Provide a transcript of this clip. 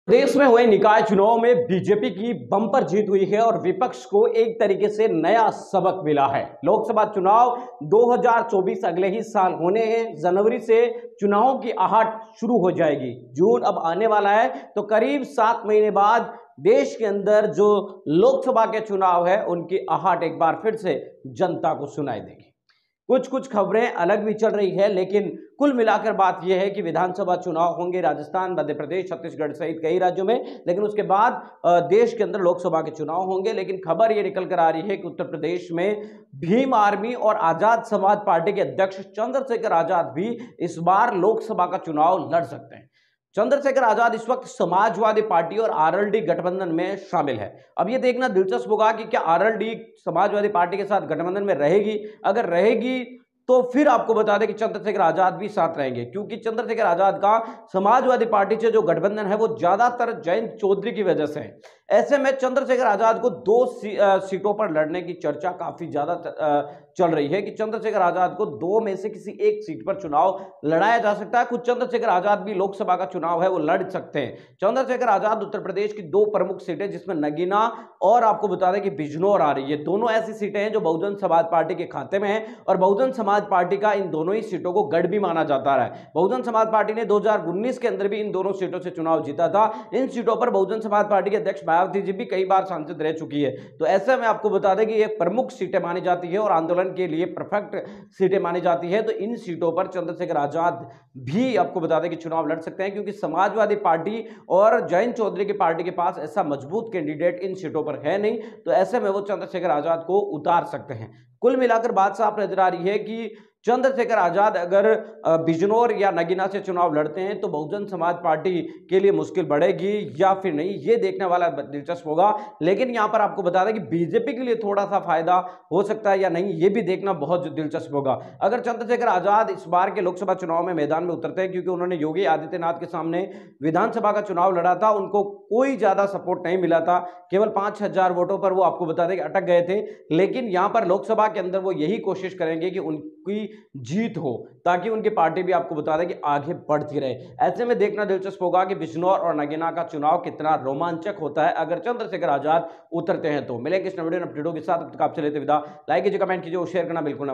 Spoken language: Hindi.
देश में हुए निकाय चुनाव में बीजेपी की बम्पर जीत हुई है और विपक्ष को एक तरीके से नया सबक मिला है। लोकसभा चुनाव 2024 अगले ही साल होने हैं। जनवरी से चुनावों की आहट शुरू हो जाएगी। जून अब आने वाला है, तो करीब 7 महीने बाद देश के अंदर जो लोकसभा के चुनाव है उनकी आहट एक बार फिर से जनता को सुनाई देगी। कुछ कुछ खबरें अलग भी चल रही है, लेकिन कुल मिलाकर बात यह है कि विधानसभा चुनाव होंगे राजस्थान, मध्य प्रदेश, छत्तीसगढ़ सहित कई राज्यों में, लेकिन उसके बाद देश के अंदर लोकसभा के चुनाव होंगे। लेकिन खबर यह निकल कर आ रही है कि उत्तर प्रदेश में भीम आर्मी और आजाद समाज पार्टी के अध्यक्ष चंद्रशेखर आजाद भी इस बार लोकसभा का चुनाव लड़ सकते हैं। चंद्रशेखर आजाद इस वक्त समाजवादी पार्टी और आरएलडी गठबंधन में शामिल है। अब यह देखना दिलचस्प होगा कि क्या आरएलडी समाजवादी पार्टी के साथ गठबंधन में रहेगी। अगर रहेगी तो फिर आपको बता दें कि चंद्रशेखर आजाद भी साथ रहेंगे, क्योंकि चंद्रशेखर आजाद का समाजवादी पार्टी से जो गठबंधन है वो ज्यादातर जयंत चौधरी की वजह से है। ऐसे में चंद्रशेखर आजाद को 2 सीटों पर लड़ने की चर्चा काफी ज्यादा चल रही है कि चंद्रशेखर आजाद को 2 में से किसी एक सीट पर चुनाव लड़ाया जा सकता है। कुछ चंद्रशेखर आजाद भी लोकसभा का चुनाव है वो लड़ सकते हैं। चंद्रशेखर आजाद उत्तर प्रदेश की 2 प्रमुख सीटें, जिसमें नगीना और आपको बता दें कि बिजनौर आ रही है, दोनों ऐसी सीटें हैं जो बहुजन समाज पार्टी के खाते में है और बहुजन समाज पार्टी का इन दोनों ही सीटों को गढ़ भी माना जाता है। बहुजन समाज पार्टी ने 2019 के अंदर भी इन दोनों सीटों से चुनाव जीता था। इन सीटों पर बहुजन समाज पार्टी के अध्यक्ष मायावती जी भी कई बार सांसद रह चुकी है। तो ऐसे में आपको बता दें कि ये प्रमुख सीटें मानी जाती है और आंदोलन के लिए परफेक्ट सीटें मानी जाती है। तो इन सीटों पर चंद्रशेखर आजाद भी आपको बता दें कि चुनाव लड़ सकते हैं, क्योंकि समाजवादी पार्टी और जयंत चौधरी की पार्टी के पास ऐसा मजबूत कैंडिडेट इन सीटों पर है नहीं। तो ऐसे में वो चंद्रशेखर आजाद को उतार सकते हैं। कुल मिलाकर बात साफ नजर आ रही है कि चंद्रशेखर आजाद अगर बिजनौर या नगीना से चुनाव लड़ते हैं तो बहुजन समाज पार्टी के लिए मुश्किल बढ़ेगी या फिर नहीं, ये देखने वाला दिलचस्प होगा। लेकिन यहां पर आपको बता दें कि बीजेपी के लिए थोड़ा सा फायदा हो सकता है या नहीं, ये भी देखना बहुत दिलचस्प होगा। अगर चंद्रशेखर आजाद इस बार के लोकसभा चुनाव में मैदान में उतरते हैं, क्योंकि उन्होंने योगी आदित्यनाथ के सामने विधानसभा का चुनाव लड़ा था, उनको कोई ज्यादा सपोर्ट नहीं मिला था, केवल 5,000 वोटों पर वो आपको बता दें कि अटक गए थे। लेकिन यहां पर लोकसभा के अंदर वो यही कोशिश करेंगे कि उनकी जीत हो, ताकि उनकी पार्टी भी आपको बता दें कि आगे बढ़ती रहे। ऐसे में देखना दिलचस्प होगा कि बिजनौर और नगीना का चुनाव कितना रोमांचक होता है अगर चंद्रशेखर आजाद उतरते हैं। तो मिलेंगे इस वीडियो अपडेटों के साथ, आपसे लेते विदा। लाइक कीजिए, कमेंट कीजिए और शेयर करना बिल्कुल ना।